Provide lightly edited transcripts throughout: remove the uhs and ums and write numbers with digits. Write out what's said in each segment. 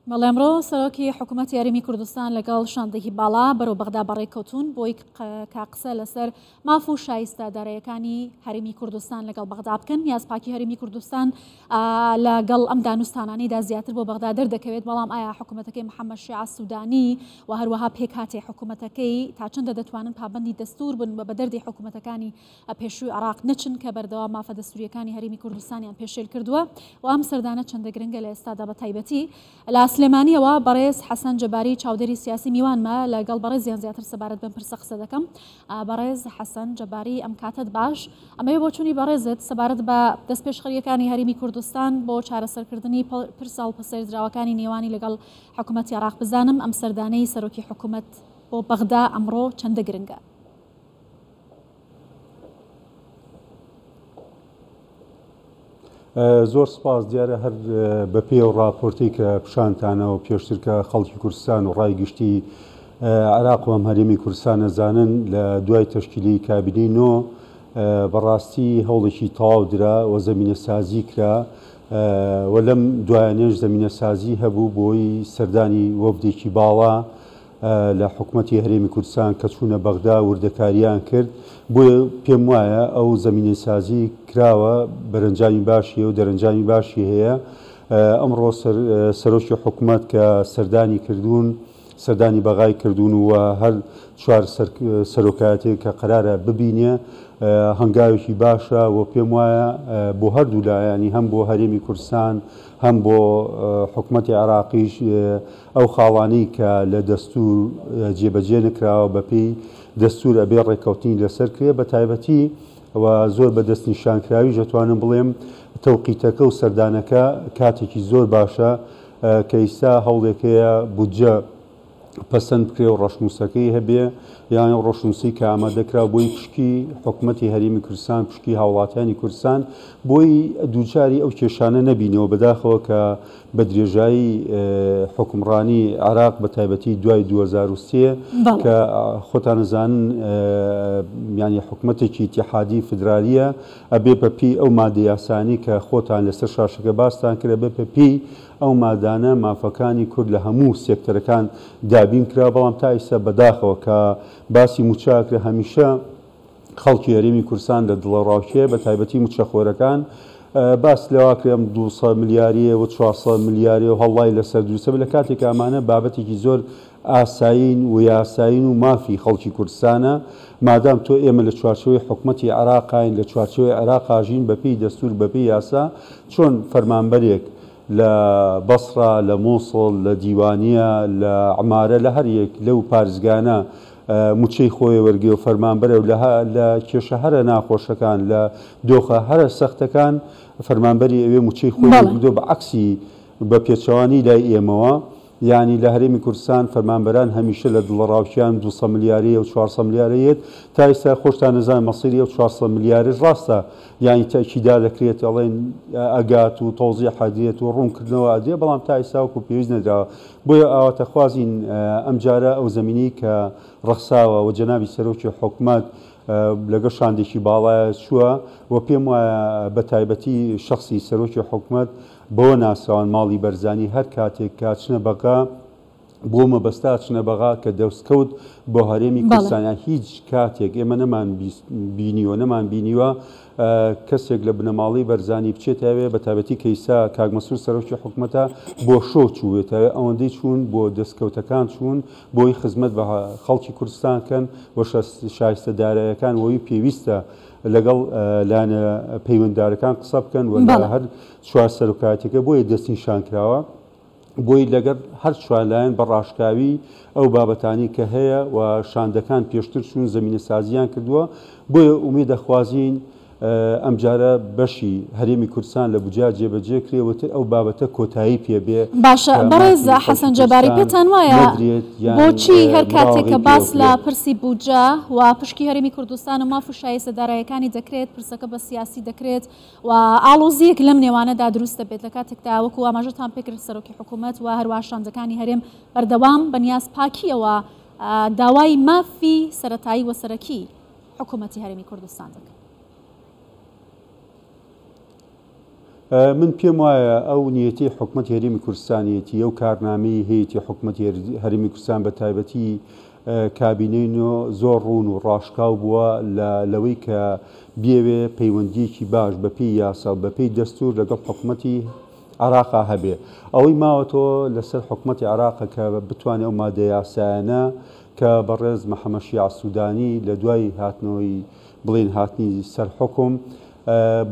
بەڵێ ئەمڕۆ سەرۆکی حکوومەتی یاریمی کوردستان لەگەڵ شاندەی باڵا بەرەو بەغدا بەڕێککەوتون بۆی کاقسە لەسەر ماف و شایستەدارەیەکانی هەرێمی کوردستان لەگەڵ بەغدا بکەن. یاسپاکی هەرێمی کوردستان لەگەڵ ئەم دانوستانانەیدا زیاتر بۆ بەغدا دەردەکەوێت، بەڵام ئایا حکوومەتەکەی محەممەد شیع سوودانی و هەروەها پێک هاتێ حکوومەتەکەی تا چەندە دەتوانن پابەندی دەستور بن بە دەردی حکوومەتەکانی پێشووی عراق نەچن کە بەردەوام مافە دەستوریەکانی هەرێمی کوردستانیان پێشێل کردووە و ئەم سەردانە چەندە گرنگە لە ئێستادا بە تایبەتی لە سلێمانیەوە بەڕێز حەسەن جەباری چاودێری سیاسی میوانمە لەگەڵ بەڕێزیان زیاتر سەبارەت بەم پرسە قسە دەکەم. بەڕێز حەسەن جەباری ئەم کاتت باش، ئەمەیە بۆ چوونی بەڕێزت سەبارەت بە دەستپێشخەریەکانی هەرێمی کوردستان بۆ چارەسەرکردنی پرسا و پەسەردراوەکانی نێوانی لەگەڵ حکوومەتی عراق بزانم ئەم سەردانەی سەرۆکی حکوومەت بۆ بەغدا ئەمڕۆ چەندە گرنگە؟ زۆر سپاس. دیارە هەر بە پێ و ڕاپۆرتی کە پیشانتانەوە پێشتر کە خەڵکی کوردستان و ڕای گشتی عراق و ئەم هەرێمی کوردستان نەزانن لە دوای تەشکیلی کابینەی نۆ بەڕاستی هەوڵێکی تەواو درا و زەمینە سازی کرا و لەم دوایانێش زەمینە سازی هەبوو بۆی سەردانی وەفدێکی باڵا لە حکوومەتی هەرێمی کوردستان کە چوونە بەغدا وردەکاریان کرد. بۆیە پێم وایە ئەو زەمینە سازی کراوە، بەرەنجامی باشیە و دەرەنجامی باشی هەیە. ئەمڕۆ سەرۆکی حکوومەت کە سەردانی کردوون، سەردانی بەغای کردوون و هەر چوار سەرۆکایەتێک کە قەرارە ببینێ هەنگاوێکی باشە و پێم وایە بۆ هەردوو لایانی هەم بۆ هەرێمی کوردستان هەم بۆ حکوومەتی عراقیش ئەو خاڵانەی کە لە دەستور جێبەجێ نکراوە بەپێی دەستور ئەبێ ڕێککەوتنی لەسەر کرێ. بە تایبەتی و زۆر بە دەستنیشانکراوی دەتوانم بڵێم تەوقیتەکە و سەردانەکە کاتێکی زۆر باشە کە ئێستا هەوڵێکەیە بودجە پەسەند بکرێ و ڕەشنووسەکەی هەبێ، یان ڕۆشنووسی کە ئامادەکرا بۆی پشکی حکوومەتی هەرێمی کوردستان، پشکی هاوڵاتیانی کوردستان، بۆی دووچاری ئەو کێشانە نەبینەوە بەداخەوە کە بە درێژایی حکومڕانی عراق بە تایبەتی دوای 2023 کە خۆتان نەزانن ینی حکوومەتێکی ئیتیحادی فدرالیە ئەبێ بەپی ئەو مادە یاسانی کە خۆتان لەسەر شاشەکە باستان کرد بێ بەپی ئەو مادانە مافەکانی کورد لە هەموو سێکتەرەکان دابین کرا. بەڵام تا ئێستا بەداخەوە کە باسی موچاکرێ هەمیشە خەڵکی هەرێمی کوردستان لە دڵەڕاوکێ بە تایبەتی موچەخۆرەکان باس لەواکرێم 200 ملیاریە و 400 ملیاریە و هەڵڵای لەسەر دروستە لە کاتێک ئەمانە بابەتێکی زۆر ئاسایین و یاساین و مافی خەڵکی کوردستانە. مادام تۆ ئێمە لە چوارچەوەی حکوومەتی عراقین، لە چوارچەوەی عراقاژین بەپێی دەستور بەپێی یاسا، چۆن فەرمانبەرێک لە بەسڕا، لە مووسڵ، لە دیوانیە، لە عمارە، لە هەر یەک لەو پارێزگانە موچەی خۆی وەرگێ و فەرمانبەرە و لە کێشە هەرە ناخۆشەکان، لە دۆخە هەرە سەختەکان فەرمانبەری ئەوێ موچەی خۆی وەرگێ بە عەکسی بە پێچەوانی لای ئێمەوە. یعنی لە هەرێمی کوردستان فەرمانبەران هەمیشە لە دڵەڕاوکیان 200 ملیاریە و 400 ملیارەیەت. تا ئێستا خۆشتان نەزان مەسیری ئەو 400 ملیارە ڕاستە، یعنی تاکیدا دەکرێت ئەڵێن ئەگات و تەوزیع حەدێت و ڕوونکردنەوە ئەدێ، بەڵام تا ئێستا وەکو پێویست نەدراوە. بۆیە ئاواتە خوازین ئەم جارە ئەو زەمینەی کە ڕەخساوە و جەنابی سەرۆکی حکوومەت لەگەڵ شاندێکی باڵایە چووە و پێم وایە بە تایبەتی شخصی سەرۆکی حکوومەت بۆ ناساوان ماڵی بەرزانی هەر کاتێک کاتچنە بەقا بۆ مەبەستا چنە بەغا کە دەستکەوت بۆ هەرێمی کوردستانیان هیچ کاتێک ئێمە نەمان بینیوە کەسێک لە بنەماڵی بەرزانی بچێتەوێ بە تایبەتی کەیسا کاک مەسعود سەرۆکی حکوومەتە بۆ شۆ چووێتەوە، ئەوەندەی چوون بۆ دەستکەوتەکان چوون بۆی خزمەت بە خەڵکی کوردستانکەن و شایستەدارایەکان وەی پێویستە لەگەڵ لاەنە پەیوەنددارەکان قسە بکەن و هەر چوار سەرۆکایەتەکە بۆیە دەستنیشان کراوە بۆی لەگەر هەر چوارلایەن بە ڕاشکاوی ئەو بابەتانی کە هەیە و شاندەکان پێشتر چوون زەمینە سازیان کردووە. بۆیە ئومێد دەخوازین ئەم جارە بەشی هەرێمی کوردستان لە بجا جێبەجێ کرێوەتر ئەو بابەتە کۆتایی پێبێ. باشە بەڕێز حەسەن جەباری پێتان وایە بۆچی هەر کاتێک کە باس لە پرسی بودجە و پشکی هەرێمی کوردستان و ماف و شایستەدارایەکانی دەکرێت پرسەکە بە سیاسی دەکرێت و ئاڵۆزیەک لەم نێوانەدا دروست دەبێت لە کاتێکدا وەکو ئاماژەتان پێکرد سەرۆکی حکوومەت و هەروە شاندەکانی هەرێم بەردەوام بەنیاز پاکیەوە داوای مافی سەرەتایی و سەرەکی حکوومەتی هەرێمی کوردستان دەکەن؟ من پێم وایە ئەو نیەتی حکوومەتی هەرێمی کوردستانیەتی ئەو کارنامەی هەیەی حکوومەتی هەرێمی کوردستان بە تایبەتی کابینەی زۆر ڕوون و ڕاشکاو بووە لەوەی کە بێوێ پەیوەندیەکی باش بە پێی یاسا بە پێی دەستور لەگەڵ حکوومەتی عراقا هەبێ ئەوەی ماوەتەوە لەسەر حکوومەتی عراقە کە بتوانێت ئەو مادە یاسایانە کە بەڕێز محەممەد شیع سوودانی لە دوای هاتنەوەی بڵێن هاتنی سەر حکم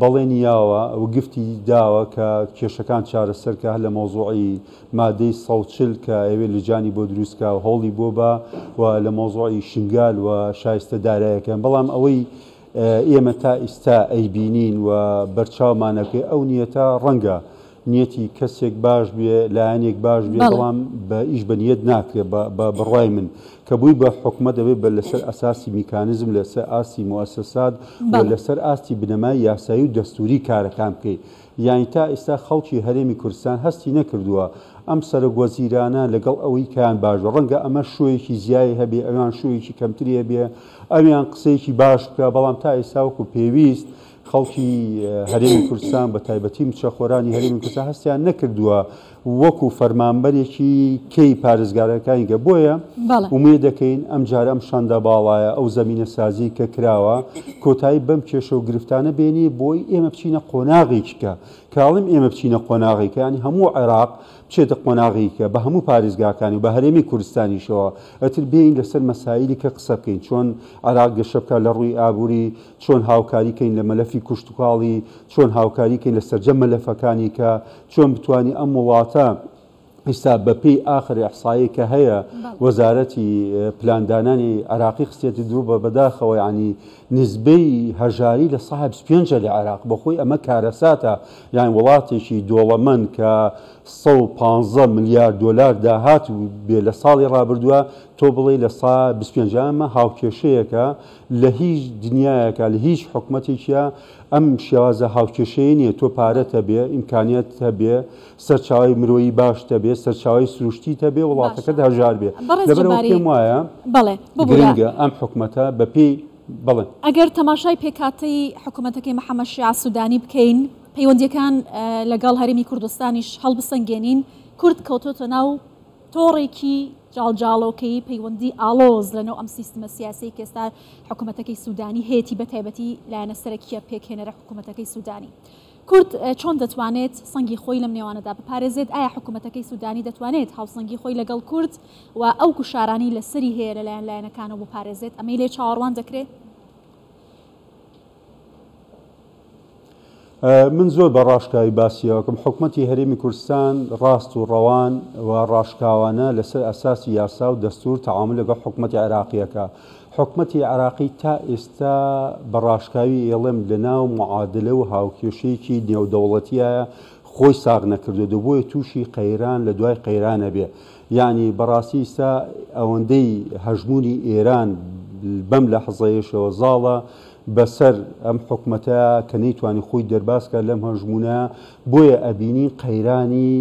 بەڵێنی یاوە و گفتی داوە کە کێشەکان چارەسەرکە لە مۆزوعی مادەی 140 کە ئەوێ لەجانی بۆ دروستکە و هەوڵی بۆ بە و لە مۆزوعی شنگال و شایستە دارایەکەن بەڵام ئەوەی ئێمە تا ئێستا ئەیبینین و بەرچاومانەکەی ئەو نیەتە ڕەنگە نیەتی کەسێک باش بێ لایەنێک باش بێ بەڵام بە ئیش بە نیەت ناکرێت بە بڕای من کە بووی بە حکومە دەبێت بە لەسەر ئەساسی میکانزم لەسەر ئاسی موسسات و لەسەر ئاستی بنەمای یاسایی و دەستوری کارەکان بکەیت یانی تا ئێستا خەڵکی هەرێمی کوردستان هەستی نەکردووە ئەم سەرۆکوەزیرانە لەگەڵ ئەوەی کیان باش ڕەنگە ئەمە شوۆیەکی زیایی هەبێ ئەویان شوۆیەکی کەمتری هەبێ ئەویان قسەیەکی باش بکە بەڵام تا ئێستا وەکو پێویست خەڵکی هەرێمی کوردستان بە تایبەتی مچەخۆرانی هەرێمی کوردستان هەستیان نەکردووە وەکو فەرمانبەرێکی کەی پارێزگارەکانی کە بۆیە ومێ دەکەین ئەم جارە ئەم شەندە باڵایە ئەو زەمینە سازی کە کراوە کۆتایی بەم کێشە و گرفتانە بێنی بۆی ئێمە بچینە قۆناغێکیکە کاڵم ئێمە بچینە قۆناغێکە ینی هەموو عێراق بچێتە قۆناغێکە بە هەموو پارێزگاکانی و بە هەرێمی کوردستانیشەوە ئەتر بێین لەسەر مەسایلی کە قسە بکەین چۆن عێراق گەشە بکە لە ڕووی ئابووری چۆن هاوکاریکەین لە مەلەفی کوشتتوکاڵی چۆن هاوکاریکەین لە سەرجەم مەلەفەکانی کە چۆن بتوانانی ئەم وڵاتە ئێستا بەپێی ئاخری ئەحسایی کە هەیە وەزارەتی پلاندانانی عراقی خستێتی درو بە بەداخەوە ینی نزبەی هەژاری لە 5 لە عراق بەخۆی ئەمە کارەساتە یان وڵاتێکی دۆڵەمەند کە 115 میلیارد دلار داهات بێ لە ساڵی ڕابردووە تۆ بڵێ لە 25 ئەمە هاوکێشەیەکە لە هیچ دنیایەکە لە هیچ حکوومەتێکیە ئەم شێوازە هاوکێشەیە نیە تۆ پارەت هەبێ ئیمکانیت هەبێ سەرچاوی مرۆیی باش هەبێ سەرچاوی سروشتی هەبێ وڵاتەکەت هەژار بێ لەبەرەوە پێم وایە گرنگە ئەم حکوومەتە بەپێی بڵێ ئەگەر تەماشای پێکاتەی حکوومەتەکەی محەممەد شیع سوودانی بکەین پەیوەندیەکان لەگەڵ هەرێمی کوردستانیش هەڵبسەنگێنین کورد کەوتۆتە ناو تۆڕێکی جاڵجاڵۆکەی پەیوەندی ئالۆز لەنەو ئەم سیستمە سیاسی کە ئێستا حکوومەتەکەی سوودانی هەیەی بە تایبەتی لایەنە سەرەکیە پێکهێنەرە حکوومەتەکەی سوودانی کورد چۆن دەتوانێت سەنگی خۆی لەم نێوانەدا بپارێزێت ئایا حکوومەتەکەی سوودانی دەتوانێت هاوسەنگی خۆی لەگەڵ کورد و ئەو کوشارانی لەسەری هەیە لەلایەن لایەنەکانەوە بپارێزێت ئەمەی لێ چاوەڕوان دەکرێت من زۆر بە ڕاشکاوی باسیەوەکەم حکوومەتی هەرێمی کوردستان ڕاست و ڕەوان و ڕاشکاوانە لەسەر ئەساسی یاسا و دەستور تەعامل لەگەڵ حکوومەتی عێراقیەکە حکوومەتی عێراقی تا ئێستا بە ڕاشکاوی ئێڵێم لەناو معادلە و هاوکێشەیەکی نێودەوڵەتیە خۆی ساغ نەکردو دەبۆیە تووشی قەیران لە دوای قەیرانە بێ یعنی بەڕاستی ئێستا ئەوەندەی هەژمونی ئێران بەم لە حەزەیەشەوە زاڵە بەسەر ئەم حکوومەتە کە نەیتوانی خۆی دەرباسکە لەم هەژمونە بۆیە ئەبینی قەیرانی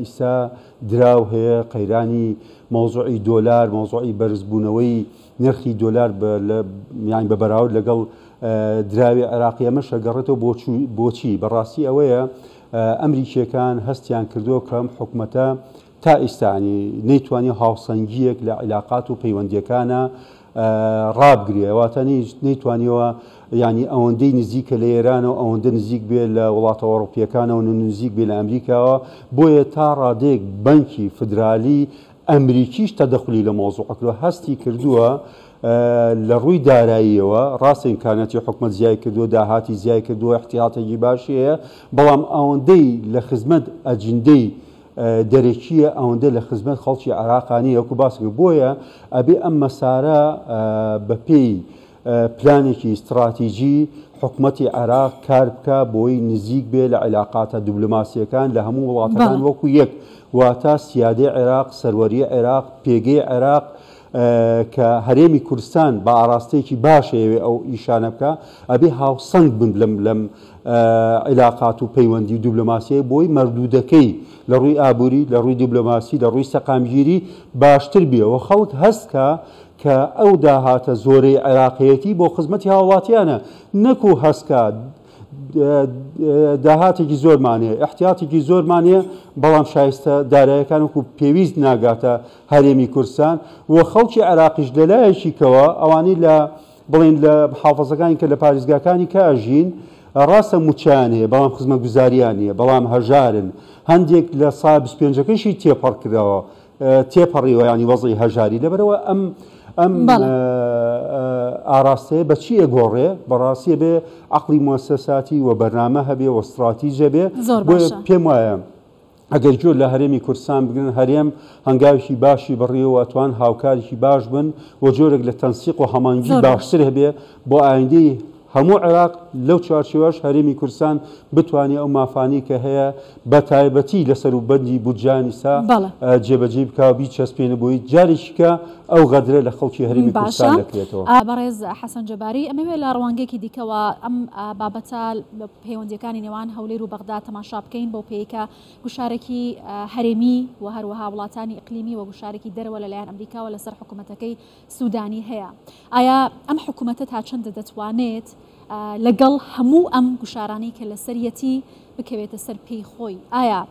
ئیسا دراو هەیە قەیرانی مۆزوعی دۆلار مۆزوعی بەرزبوونەوەی نرخی دۆلار یان بە بەراورد لەگەڵ دراوی عێراقی ئەمە شەگەڕێتەوە بۆچی بەڕاستی ئەوەیە ئەمریکیەکان هەستیان کردووە کە ئەم حکوومەتە تا ئێستانی نەیتوانی هاوسەنگیەک لە عیلاقات و پەیوەندیەکانە ڕابگرێ واتە نەیتوانیەوە ینی ئەوەندەی نزیکە لە ئێرانەوە ئەوەندە نزیک بێت لە وڵاتە ئەوڕۆپیەکانەوە نزیک بێت لە ئەمریکاوە بۆیە تا ڕادێک بەنکی فدرالی ئەمریکیش تەدەخلی لە مۆزوعەکەوە هەستی کردووە لە ڕووی داراییەوە ڕاستە ئیمکانەتی حکوومەت زیای کردووە داهاتی زیای کردووە احتیاطێکی باشی هەیە بەڵام ئەوەندەی لە خزمەت ئەجندەی دەرەکیە ئەوەندە لە خزمەت خەڵکی عێراقانی وەکو باسی بۆیە ئەبێ ئەم مەسارە بەپێی پلانێکی استراتیژی حکوومەتی عێراق کار بکە بۆی نزیک بێ لە عیلاقاتە دیبلۆماسیەکان لە هەموو وڵاتەکان وەکو یەک واتە سیادەی عێراق سەروەریی عێراق پێگەی عێراق کە هەرێمی کوردستان بە ئاراستەیەکی باشەیەوێ ئەو ئیشانە بکە ئەبێ هاوسەنگ بن لەم عیلاقات و پەیوەندی و دیبلۆماسیە بۆی مەردوودەکەی لە ڕووی ئابووری لە ڕووی دیبلۆماسی لە ڕووی سەقامگیری باشتر بێەوە خەڵک هەستکە کە ئەو داهاتە زۆرەی عێراقیەتی بۆ خزمەتی هاوڵاتیانە نەکو هەستکە داهاتێکی زۆرمانەیە احتیاتێکی زۆرمانەیە بەڵام شایستە دارایەکان وەکو پێویست ناگاتە هەرێمی کوردستان و خەڵکی عێراقیش لەلایەکیکەوە ئەوانەی لە بڵین لە حافەزەکانی کە لە پارێزگاکانی کاژین ڕاستە موچیان هەیە بەڵام خزمەتگوزاریان نیە بەڵام هەژارن هەندێک لە سا 25ەکەشی تێپەڕ کردەوە تێپەڕیەوە ینی وەزعی هەژاری لەبەرەوە ئەم ئاراستەیە بەچی ئەگۆڕێ بەڕاستیە بێ عەقڵی موەسسەساتی و بەرنامە هەبێ و استراتیژە بێ پێم وایە ئەگەر جۆر لە هەرێمی کوردستان بگرن هەرێم هەنگاوێکی باشی بڕیەوە ئەتوان هاوکارێکی باش بن و جۆرێک لە تەنسیق و هەمانگی باشتر هەبێ بۆ ئایندەی هەموو عێراق لەو چوارچێوەش هەرێمی کوردستان بتوانێت ئەو مافانی کە هەیە بە تایبەتی لەسەر و بەندی بودجانی سا جێبەجێ بکاو بیچەسپێنە بۆی جارێکیکە ئەو غەدرە لە خەڵکی هەرێمی کوردستان دەکرێتەوە. بەڕێز حەسەن جەباری ئەمەوێت لە ڕوانگەیەکی دیکەوە ئەم بابەتە پەیوەندیەکانی نێوان هەولێر و بەغداد تەماشا بکەین بۆ پێیکە گوشارێکی هەرێمی و هەروەها وڵاتانی ئیقلیمی و گوشارێکی دەرەوە لەلایەن ئەمریکاوە لەسەر حکوومەتەکەی سوودانی هەیە. ئایا ئەم حکوومەتە تا چەندە دەتوانێت لەگەڵ هەموو ئەم گوشارانی کە لە سەرەتی بکەوێتە سەر پێی خۆی؟ ئایا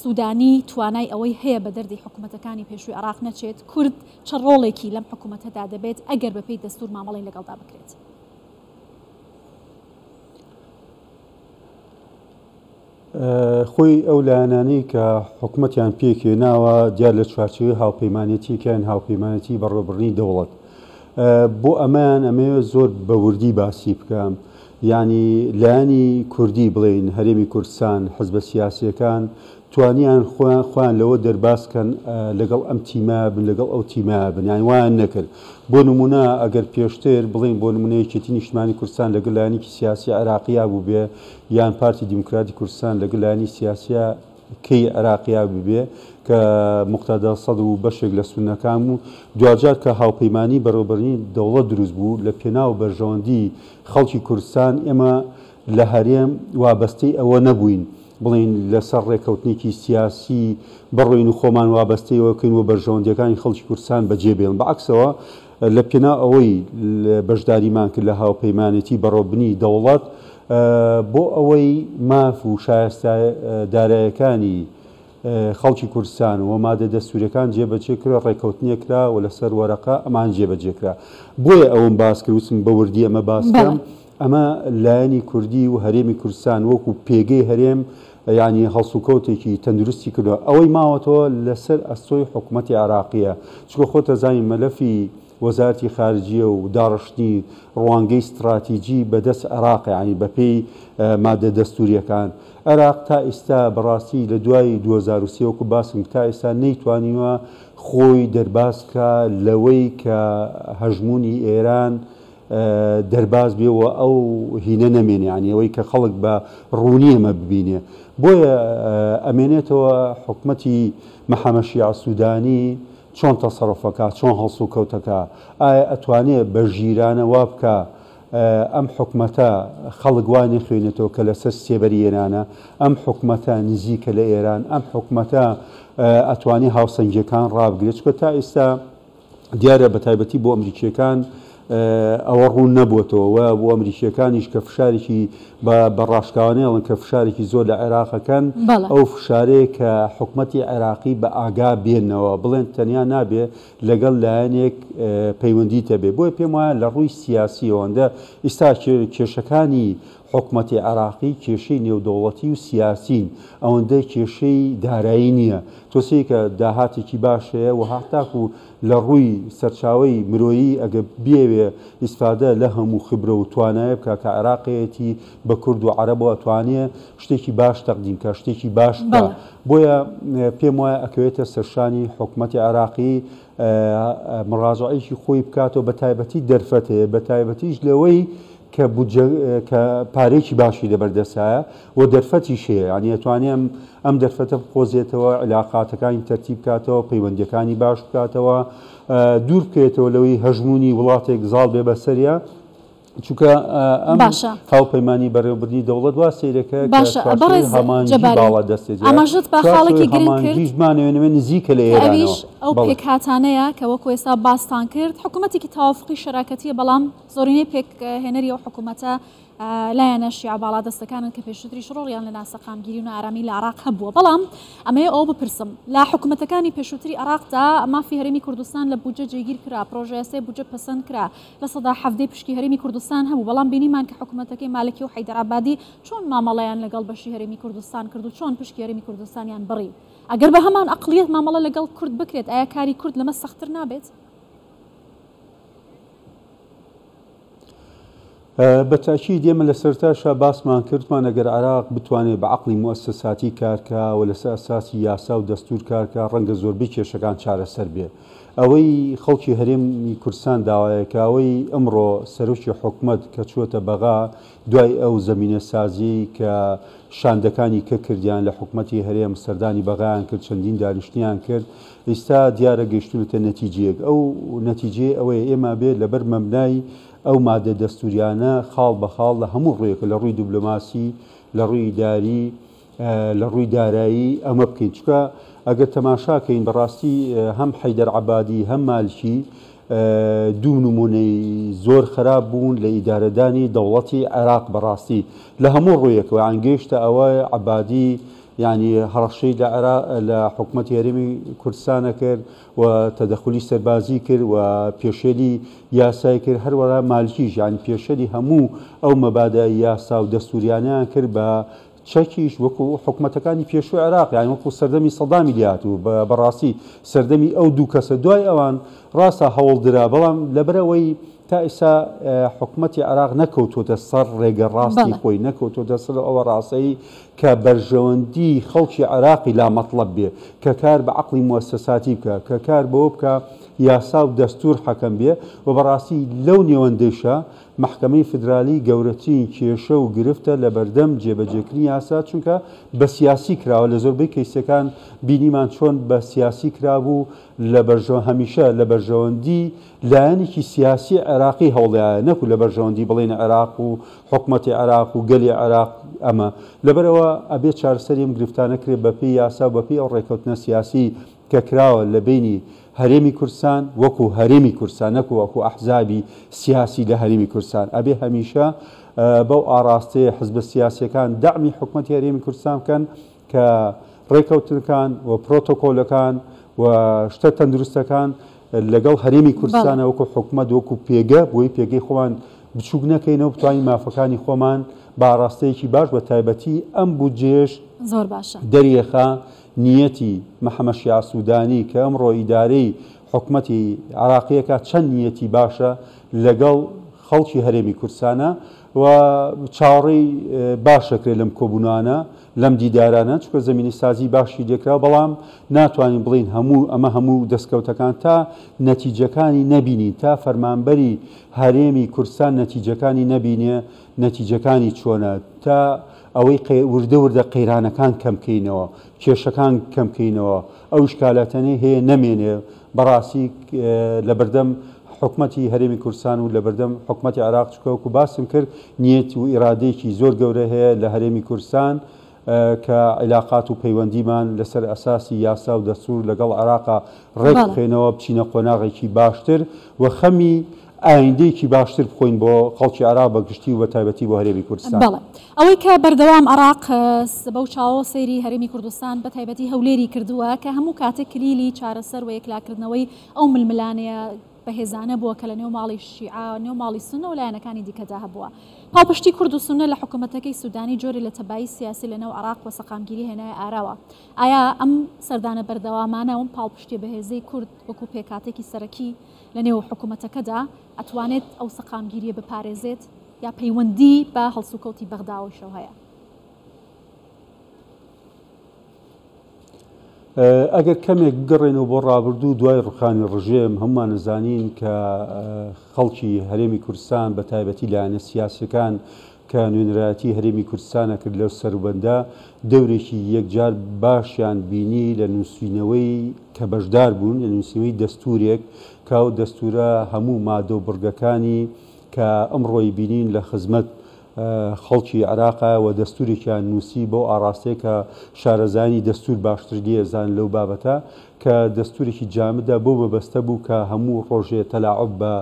سوودانی توانای ئەوەی هەیە بە دەردی حکوومەتەکانی پێشووی عێراق نەچێت؟ کورد چ ڕۆڵێکی لەم حکوومەتەدا دەبێت ئەگەر بەپێی دەستور مامەڵی لەگەڵدا بکرێت؟ خۆی ئەو لایەنانەی کە حکوومەتیان پێکێناوە دیار لە چوارچێوەی هاوپەیمانێتیکەن هاوپەیمانەتی بەڕێوەبردنی دەوڵەت بۆ ئەمان ئەمەوێت زۆر بە وردی باسی بکەم ینی لایەنی کوردی بڵێن هەرێمی کوردستان حزبە سیاسیەکان توانیان خۆیان لەوە دەرباسکەن لەگەڵ ئەم تیمە بن لەگەڵ ئەو تیمە بن یان وایان نەکرد بۆ نمونە ئەگەر پێشتر بڵین بۆ نمونەیەکێتی نیشتمانی کوردستان لەگەڵ لایەنێکی سیاسی عێراقیا بوو بێ یان پارتی دیموکراتی کوردستان لەگەڵ لایەنی سیاسیە کەی عێراقیا ببێ کە مقتەدا سەد و بەشێک لە سونەکان و دوجار کە هاوپەیمانی بەڕێوەبردنی دەوڵەت دروست بوو لە پێناو بەرژەوەندی خەڵکی کوردستان ئێمە لە هەرێم وابەستەی ئەوە نەبووین بڵین لەسەر ڕێکەوتنێکی سیاسی بڕۆین و خۆمان وابەستەیەوەکەین و بەرژەوەندیەکانی خەڵکی کوردستان بەجێبێڵن بەعکسەوە لە پێنا ئەوەی بەشداریمان کرد لە هاوپەیمانێتی بەڕێوەبردنی دەوڵەت بۆ ئەوەی ماف و شایستە دارایەکانی خەڵکی کوردستان و مادە دەستوریەکان جێبەجێ کرا ڕێکەوتنیەکرا و لەسەر وەرەقە ئەمان جێبەجێکرا بۆیە ئەوم باس کردوسم بە وردی ئەمە باسکەم ئەمە لایەنی کوردی و هەرێمی کوردستان وەکو پێگەی هەرێم ینی هەڵسوکەوتێکی تەندروستی کردووە ئەوەی ماوەتەوە لەسەر ئەستۆی حکوومەتی عێراقیە چکە خۆتە زانی مەلەفی وەزارەتی خارجیە و داڕشتنی ڕوانگەی استراتیجی بەدەست عێراق ینی بەپێی مادە دەستوریەکان عێراق تا ئێستا بەڕاستی لە دوای 2023 وەکو باسم تا ئێستا نەیتوانیوە خۆی دەرباسکە لەوەی کە هەژمونی ئێران دەرباز بێەوە ئەو هینە نەمێنێ ینی ئەوەی کە خەڵک بە ڕوونی ئەمە ببینێ بۆیە ئەمێنێتەوە حکوومەتی مەحەمەد شیع سوودانی چۆن تەسەڕفەکە چۆن هەڵسوکەوتەکە ئایا ئەتوانێت بە ژیرانە وا بکە ئەم حکوومەتە خەڵک وای نەخوێنێتەوە کە لەسەر سێبەری ئێرانە ئەم حکوومەتە نزیکە لە ئێران ئەم حکوومەتە ئەتوانی هاوسەنگیەکان ڕابگرێت چکە تا ئێستا دیارە بە تایبەتی بۆ ئەمریکیەکان ئەوە ڕوون نەبووەتەوە بۆ ئەمریکیەکانیش کە فشارێکی بە ڕاشکاوانەیەڵن کە فشارێکی زۆر لە عێراقەکەن ئەو فشارەیە کە حکوومەتی عێراقی بە ئاگا بێنەوە بڵێن تەنیا نابێ لەگەڵ لایەنێک پەیوەندی تەبێ بۆیە پێم وایە لە ڕووی سیاسیەوەندە ئێستا کێشەکانی حکوومەتی عێراقی کێشەی نێودەوڵەتی و سیاسین ئەوەندە کێشەی دارایی نییە تۆسی کە داهاتێکی باشەیە و هاتاکو لە ڕووی سەرچاوی مرۆیی ئەگە بێوێ ئیسفادە لە هەموو خبرە و توانایە بکە کە عێراقەتی بە کورد و عەرەبەوە توانێ شتێکی باش تەقدیم کە شتێکی باش بکە بۆیە پێم وایە ئەکەوێتە سەرشانی حکوومەتی عێراقی مڕاجعەیەکی خۆی بکاتەوە بە تایبەتی دەرفەت هەیە بە تایبەتیش لەوەی کە پارێکی باشی لەبەردەسایە و دەرفەتیش هەیە ینی ئەتوانێم ئەم دەرفەتە بخۆزێتەوە علاقاتەکانی تەرتیب بکاتەوە پەیوەندیەکانی باش بکاتەوە دوور بکەوێتەوە لەوەی هەژمونی وڵاتێک زاڵ بێ بەسەریە چونکە ئەم هاوپەیمانی بەڕێوەبردنی دەوڵەت وا سەیرەکە هەمانجی باڵا دەستێت ئەمەژت بە خاڵێکی گرنگ کردمانوێنەوە نزیکە لە ئێرانەوە ئەو پێکهاتانەیە کە وەکو ئێستا باستان کرد حکوومەتێکی تاوافقی شەراکەتیە بەڵام زۆرینەی پێکهێنەری ئەو حکوومەتە لایەنە شیعە باڵا دەستەکانن کە پێشتری شڕۆڵیان لە ناسەقامگیری و ئارامی لە عراق هەبووە بەڵام ئەمەیە ئەو بپرسم لە حکوومەتەکانی پێشووتری عراقدا مافی هەرێمی کوردستان لە بودجە جێگیر کرا پرۆژەیەسێ بودجە پەسەند کرا لە سەدا حەفدەی پشکی هەرێمی کوردستان هەبوو بەڵام بینیمان کە حکوومەتەکەی مالکی و حەیدەرابادی چۆن مامەڵەیان لەگەڵ بەشی هەرێمی کوردستان کرد و چۆن پشکی هەرێمی کوردستانیان بڕی ئەگەر بە هەمان ئەقلیەت مامەڵە لەگەڵ کورد بکرێت ئایا کاری کورد لەمە سەختتر نابێت؟ بەتاکی دێمە لە سەرتاشا باسمان کردمان ئەگەر عراق بتوانێت بە عەقڵی موەسسەساتی کارکە و لەسەر ئەساسی یاسا و دەستور کارکە ڕەنگە زۆربەی کێشەکان چارەسەر بێ ئەوەی خەڵکی هەرێمی کوردستان داوایەکە ئەوەی ئەمڕۆ سەرۆکی حکوومەت کە چووەتە بەغا دوای ئەو زەمینە سازی کە شاندەکانی کە کردیان لە حکوومەتی هەرێم سەردانی بەغایان کرد چەندین دانیشتیان کرد ئێستا دیارە گەیشتونەتە نەتیجەیەک ئەو نەتیجێ ئەوەیە ئێمە بێت لەبەر مەبنای ئەو مادە دەستوریانە خاڵ بە خاڵ لە هەموو ڕوویەکە لە ڕووی دیبلۆماسی لە ڕووی داری لە ڕووی دارایی ئەمە بکەین چکە ئەگەر تەماشاکەین بەڕاستی هەم حەیدەر عەبادی هەم مالکی دوو نمونەی زۆر خراپ بوون لە ئیدارەدانی دەوڵەتی عێراق بەڕاستی لە هەموو ڕوویەکەوە ئەنگەیشتە ئەوە عەبادی یعنی هەڕەشەی لە حکوومەتی هەرێمی کوردستانە کرد و تەدەخلی سەربازی کرد و پێشێلی یاسای کرد هەروەها مالکیش یعنی پێشێلی هەموو ئەو مەبادای یاسا و دەستوریانیان کرد بە چەکیش وەکو حکوومەتەکانی پێشووی عێراق یعنی وەکو سەردەمی سەدامی لات و بەڕاستی سەردەمی ئەو دوو کەسە دوای ئەوان ڕاستە هەوڵدرا بەڵام لەبەرەوەی تا ئێستا حکوومەتی عێراق نەکەوتۆتە سەر ڕێگە ڕاستی خۆی نەکەوتۆتە سەر ئەوە ڕاستەی کە بەرژەوەندی خەڵکی عێراقی لا مەطلب بێ کە کار بە عەقڵی موەسسەساتی بکە کە کار بەوە بکە یاسا و دەستور حەکەم بێ و بەڕاستی لەو نێوەندەیشە محکەمەی فدرالی گەورەترین کێشە و گرفتە لە بەردەم جێبەجێکردنی یاسا چونکە بە سیاسی کراوە لە زۆربەی کەیسەکان بینیمان چۆن بە سیاسی کرابوو لە هەمیشە لە بەرژەوەندی لایەنێکی سیاسی عێراقی هەوڵیایە نەکو لە بەرژەوەندی بڵێنە عێراق و حکوومەتی عێراق و گەلی عێراق ئەمە لەبەرەوە ئەبێت چارەسەریم گرفتانە کرێت بەپێی یاسا و بەپێی ئەو ڕێکەوتنە سیاسی کە کراوە لە بینی هەرێمی کوردستان وەکو هەرێمی کوردستان نەکو وەکو ئەحزابی سیاسی لە هەرێمی کوردستان ئەبێ هەمیشە بەو ئاراستەیە حزبە سیاسیەکان داعمی حکوومەتی هەرێمی کوردستان بکەن کە ڕێکەوتنەکان و پرۆتۆکۆلەکان و شتە تەندروستەکان لەگەڵ هەرێمی کوردستانە وەکو حکوومەت وەکو پێگە بۆی پێگەی خۆمان بچووک نەکەینەوە بتوانین مافەکانی خۆمان بە ئاراستەیەکی باش بە تایبەتی ئەم بودجێش زۆر باشە دەریەخە نیەتی محەممەد شیع سوودانی کە ئەمڕۆ ئیدارەی حکوومەتی عراقیەکە چەند نیەتی باشە لەگەڵ خەڵکی هەرێمی کوردستانە و چاوەڕێی باشەکرێت لەم کۆبوونانە لەم دیدارانە چکە زمینی سازی باشی دێکرا بەڵام ناتوانین بڵین ئەمە هەموو دەستکەوتەکان تا نەتیجەکانی نەبینی تا فەرمانبەری هەرێمی کوردستان نەتیجەکانی نەبینێ نەتیجەکانی چۆنە تا ئەوەی وردە وردە قەیرانەکان کەمکەینەوە کێشەکان کەمکەینەوە ئەو شکالاتەنەی هەیە نەمێنێ بەڕاستی لە بەردەم حکوومەتی هەرێمی کوردستان و لە بەردەم حکوومەتی عێراق چکەوەکو باسم کرد نیەت و ئیرادەیەکی زۆر گەورە هەیە لە هەرێمی کوردستان کە عیلاقات و پەیوەندیمان لەسەر ئەساسی یاسا و دەستور لەگەڵ عێراقا ڕێک بخێنەوە بچینە قۆناغێکی باشتر و خەمی ئایندەیەکی باشتر بخۆین بۆ خەڵکی عێراق بە گشتی و بە تایبەتی بۆ هەرێمی کوردستان. بەڵێ ئەوەی کە بەردەوام عێراق بەو چاوە سەیری هەرێمی کوردستان بە تایبەتی هەولێری کردووە کە هەموو کاتێک کلیلی چارەسەر و یەکلاکردنەوەی ئەو ململانەیە بەهێزانە بووە کە لە نێو ماڵی شیعە نێو ماڵی سونە و لایەنەکانی دیکەدا هەبووە. پاڵپشتی کورد و سونە لە حکوومەتەکەی سوودانی جۆری لە تەبایی سیاسی لەنێو عێراق و سەقامگیری هێنای ئاراوە. ئایا ئەم سەردانە بەردەوامانە ئەوم پاڵپشتی بەهێزەی کورد وەکو پێکاتێکی سەرەکی لە نێو حکوومەتەکەدا ئەتوانێت ئەو سەقامگیریە بپارێزێت یا پەیوەندی بە هەڵسوکەوتی بەغداوەشەوە هەیە؟ ئەگەر کەمێک گەڕێنەوە بۆ ڕابردوو دوای ڕوخانی ڕژێم هەمومان نزانین کە خەڵکی هەرێمی کوردستان بە تایبەتی لایەنە سیاسەکان کە نوێنەرایەتی هەرێمی کوردستانە کرد لەو سەروبەندە دەورێکی یەکجار باشیان بینی لە نووسینەوەی کە بەشدار بوون لە نووسینەوەی دەستورێک کە ئەو دەستورە هەموو مادە و بڕگەکانی کە ئەمڕۆی بینین لە خزمەت خەڵکی عێراقا و دەستوورێکیان نووسی بۆ ئاراستەیە کە شارەزانی دەستور باشتر دیێزان لەو بابەتە کە دەستورێکی جامدە بۆ بەبەستە بوو کە هەموو ڕۆژێ تەلاعب بە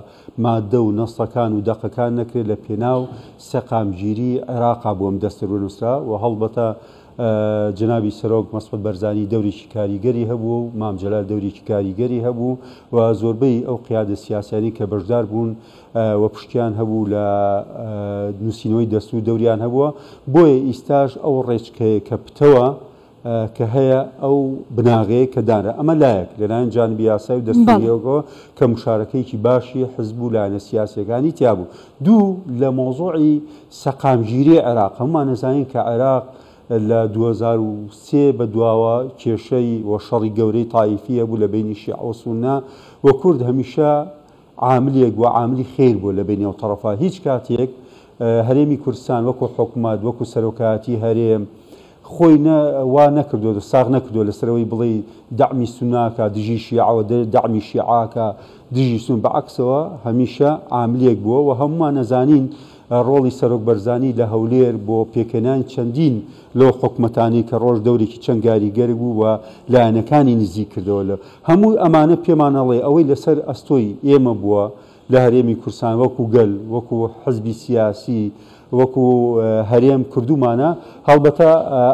مادە و نەسەکان و دەقەکان نەکرێت لە پێناو سەقامگیری عێراقا بۆم دەستر بنووسرا و هەڵبەتە جنابی سەرۆک مەسعود بەرزانی دەورێکی کاریگەری هەبوو و مام جەلال دەورێکی کاریگەری هەبوو و زۆربەی ئەو قیادە سیاسیانی کە بەشدار بوون و پشتیان هەبوو لە نووسینەوەی دەستور دەوریان هەبووە بۆیە ئیستاژ ئەو ڕێچکەیە کە پتەوە کە هەیە ئەو بناغەیە کە دانرا ئەمە لایەک لەلایەن جانبی یاسای و دەستوریەوەکەوە کە مشارەکەیکی باشی حزب و لایەنە سیاسیەکانی تیابوو. دوو لە مۆزوعی سەقامگیری عێراق هەمومان نەزانین کە عێراق لە 2003 بە دواوە کێشەی و شەڕی گەورەی تایفیە بوو لە بینی شیعە و سوننا و کورد هەمیشە عاملێک و عاملی خێر بوو لە بینی ئەو تەڕەفا. هیچ کاتێک هەرێمی کوردستان وەکو حکومات وەکو سەرۆکایەتی هەرێم خۆی وا نەکردو ساغ نەکردو لەسەرەوەی بڵێ دەعمی سوناکە دژی شیعەوە دەعمی شیعاکە دژی سون بەعەکسەوە هەمیشە عاملێک بووە و هەمومان نەزانین ڕۆڵی سەرۆک بەرزانی لە هەولێر بۆ پێکەنانی چەندین لەو حکومەتانی کە ڕۆژ دەورێکی چەند کاریگەر بوو و لایەنەکانی نزیک کردەوە لە هەموو ئەمانە پێمانەڵێ ئەوەی لەسەر ئەستۆی ئێمە بووە لە هەرێمی کوردستان وەکو گەل وەکو حزبی سیاسی وەکو هەرێم کردومانە هەڵبەتە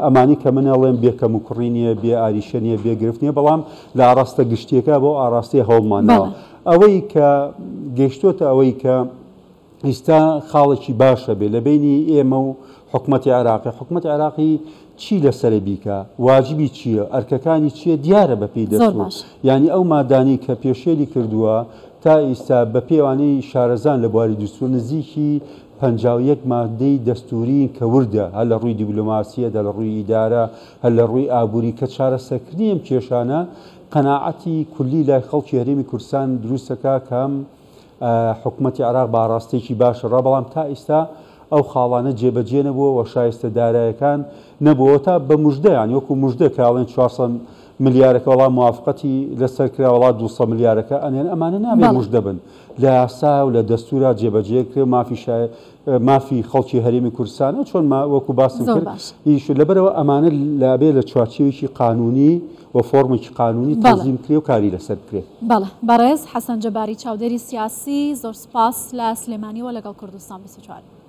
ئەمانی کە منەڵێن بێکەم و کوڕی نییە بێ ئاریشە نیە بێگرفت نیە بەڵام لە ئاراستە گشتیەکە بۆ ئاراستی هەوڵمانەوە ئەوەی کە گەیشتۆتە ئەوەی کە ئێستا خاڵێکی باشە بێ لە بینی ئێمە و حکومەتی عێراقی حکومەتی عێراقی چی لەسەرە بیکە واجبی چییە ئەرکەکانی چییە دیارە بە پێی دەچوو ینی ئەو مادانی کە پێشێلی کردووە تا ئێستا بە پێوانەی شارەزان لە بواری دوستور نزیکی 51 مادەی دەستوری کە وردە هەر لە ڕووی دیبلۆماسیەدا لە ڕووی ئیدارە هەر لە ڕووی ئابووری کە چارەسەرکردنی ئەم کێشانە قەناعەتی کولی لای خەڵکی هەرێمی کوردستان دروستەکە کەم حکومەتی عێراق بە ئاراستێکی باشە ڕا بەڵام تا ئێستا ئەو خاڵانە جێبەجێ نەبووە و شایستە دارایەکان نەبووە تا بە موژدەیان وەکو موژدە کاڵێن 400 ملیارەکە وەڵام موافقەتی لەسەر کرا وڵات 200 ملیارەکە ئەنێن ئەمانە نابێت موژدە بن لە یاسا و لە دەستورا جێبەجێ کرد مافی خەڵکی هەرێمی کوردستانە چۆن وەکو باسم کرد ئیش لەبەرەوە ئەمانە لابێ لە چوارچێوێکی قانونی و فۆرمێکی قانونی تەنزیم کرێ و کاری لەسەر کرێت. بەڵێ بەڕێز حەسەن جەباری چاودێری سیاسی زۆر سپاس لە سلێمانیەوە لەگەڵ کوردستان 24.